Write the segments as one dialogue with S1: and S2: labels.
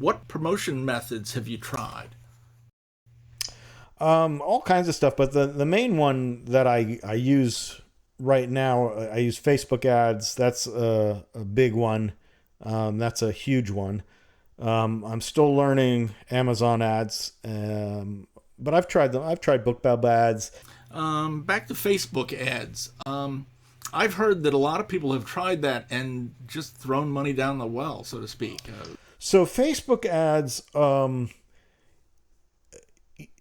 S1: What promotion methods have you tried?
S2: All kinds of stuff, but the main one that I use right now, I use Facebook ads. That's a big one. That's a huge one. I'm still learning Amazon ads, but I've tried them. I've tried BookBub ads.
S1: Back to Facebook ads. I've heard that a lot of people have tried that and just thrown money down the well, so to speak.
S2: So Facebook ads,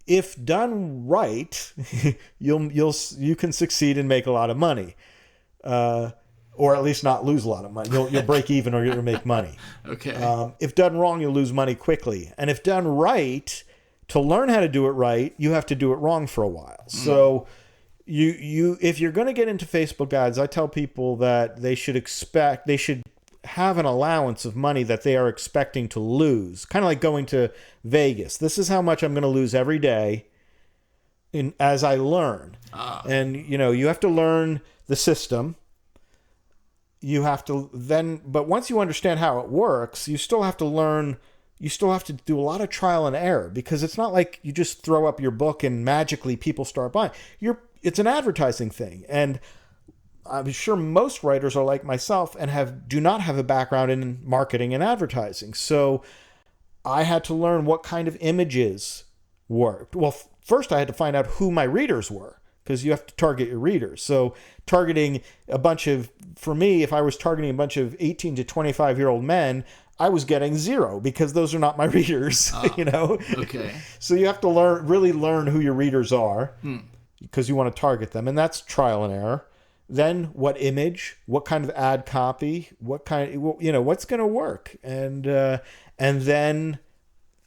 S2: if done right, you can succeed and make a lot of money, or at least not lose a lot of money. You'll break even, or you'll make money.
S1: Okay.
S2: If done wrong, you'll lose money quickly. And if done right, to learn how to do it right, you have to do it wrong for a while. So if you're going to get into Facebook ads, I tell people that they should have an allowance of money that they are expecting to lose. Kind of like going to Vegas. This is how much I'm going to lose every day as I learn. And, you have to learn the system. You have to but once you understand how it works, you still have to learn. You still have to do a lot of trial and error, because it's not like you just throw up your book and magically people start buying. It's an advertising thing. And I'm sure most writers are like myself and do not have a background in marketing and advertising. So I had to learn what kind of images worked. Well, first I had to find out who my readers were, because you have to target your readers. So targeting for me, if I was targeting a bunch of 18 to 25-year-old men, I was getting zero, because those are not my readers,
S1: Okay.
S2: So you have to really learn who your readers are, because you want to target them. And that's trial and error. Then what image, what kind of ad copy, what's going to work. And then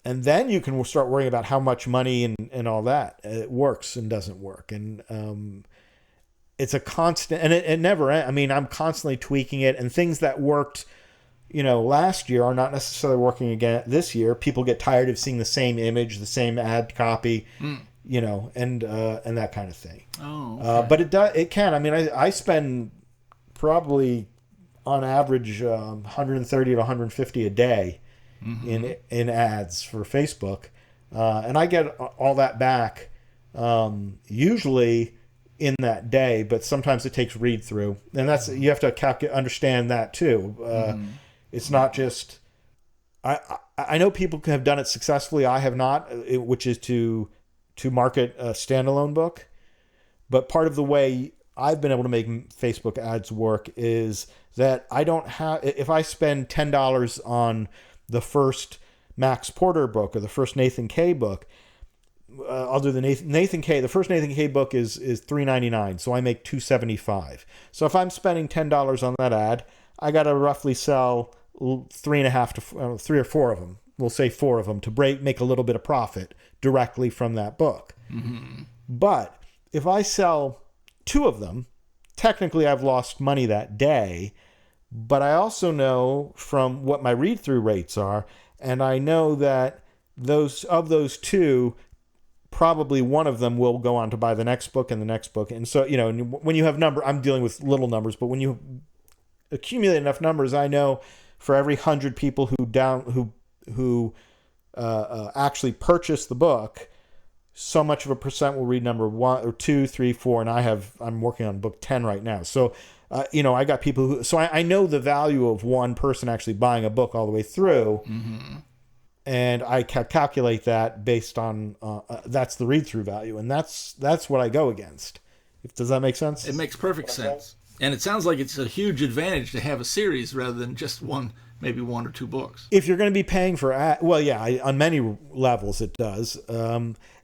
S2: you can start worrying about how much money and all that it works and doesn't work. And it's a constant, and it never ends. I mean, I'm constantly tweaking it, and things that worked, last year are not necessarily working again this year. People get tired of seeing the same image, the same ad copy, and that kind of thing.
S1: Oh, okay.
S2: But it can. I mean, I spend probably on average 130 to 150 a day in ads for Facebook, and I get all that back usually in that day. But sometimes it takes read through, and you have to understand that too. It's not just. I know people have done it successfully. I have not, which is to market a standalone book. But part of the way I've been able to make Facebook ads work is that I don't have. If I spend $10 on the first Max Porter book or the first Nathan Kay book, I'll do the Nathan Kay. The first Nathan Kay book is $3.99, so I make $2.75. So if I'm spending $10 on that ad, I got to roughly sell 3.5 to 3 or 4 of them. We'll say 4 of them to make a little bit of profit directly from that book. But if I sell 2 of them, technically I've lost money that day. But I also know from what my read-through rates are, and I know that those 2, probably one of them will go on to buy the next book and the next book. And so, when you have I'm dealing with little numbers, but when you accumulate enough numbers, I know for every 100 people who actually purchase the book, so much of a percent will read number 1 or 2, 3, 4, and I'm working on book 10 right now. So, I got people so I know the value of one person actually buying a book all the way through, and I calculate that based on that's the read-through value, and that's what I go against. Does that make sense?
S1: It makes perfect sense. And it sounds like it's a huge advantage to have a series rather than just maybe 1 or 2 books.
S2: If you're going to be paying for on many levels it does.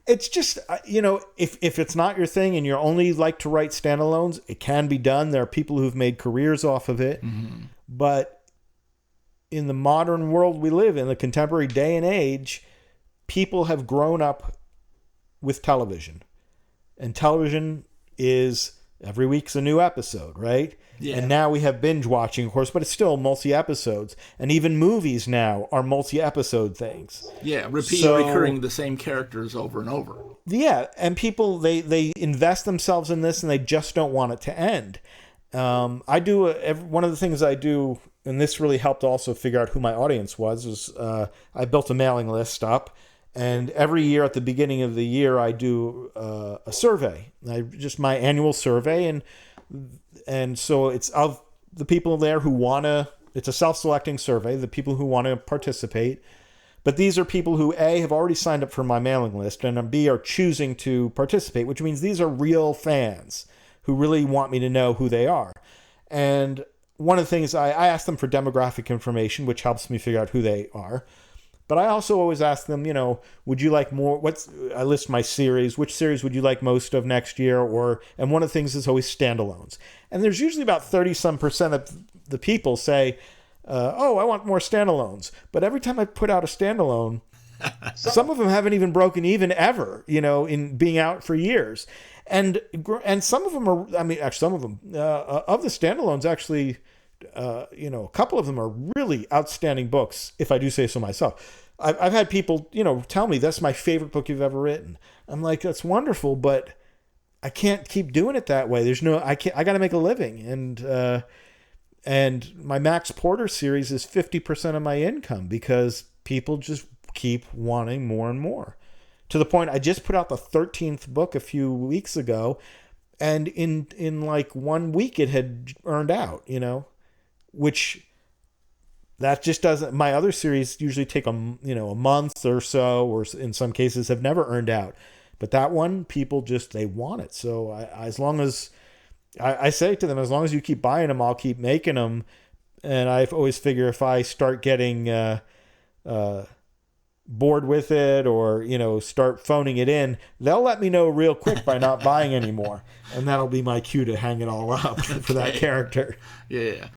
S2: It's just, if it's not your thing and you only like to write standalones, it can be done. There are people who've made careers off of it. But in the modern world we live in, the contemporary day and age, people have grown up with television. And television is every week's a new episode, right?
S1: Yeah.
S2: And now we have binge watching, of course, but it's still multi-episodes. And even movies now are multi-episode things.
S1: Yeah, recurring the same characters over and over.
S2: Yeah, and people, they invest themselves in this and they just don't want it to end. One of the things I do and this really helped also figure out who my audience was I built a mailing list up, and every year at the beginning of the year I do a survey, just my annual survey, and so it's of the people there who want to. It's a self-selecting survey, the people who want to participate. But these are people who, A, have already signed up for my mailing list, and B, are choosing to participate, which means these are real fans who really want me to know who they are. And one of the things, I ask them for demographic information, which helps me figure out who they are. But I also always ask them, would you like more? I list my series. Which series would you like most of next year? And one of the things is always standalones. And there's usually about 30% of the people say, I want more standalones. But every time I put out a standalone, some of them haven't even broken even ever, in being out for years. And some of them are, some of them, of the standalones, actually, a couple of them are really outstanding books, if I do say so myself. I've had people, tell me that's my favorite book you've ever written. I'm like, that's wonderful, but I can't keep doing it that way. I got to make a living. And my Max Porter series is 50% of my income because people just keep wanting more and more. To the point, I just put out the 13th book a few weeks ago, and in like 1 week it had earned out, which that just doesn't. My other series usually take a month or so, or in some cases have never earned out. But that one, people just, they want it. So as long as I say to them, as long as you keep buying them, I'll keep making them. And I always figure if I start getting bored with it, or start phoning it in, they'll let me know real quick by not buying anymore, and that'll be my cue to hang it all up for that character.
S1: Yeah.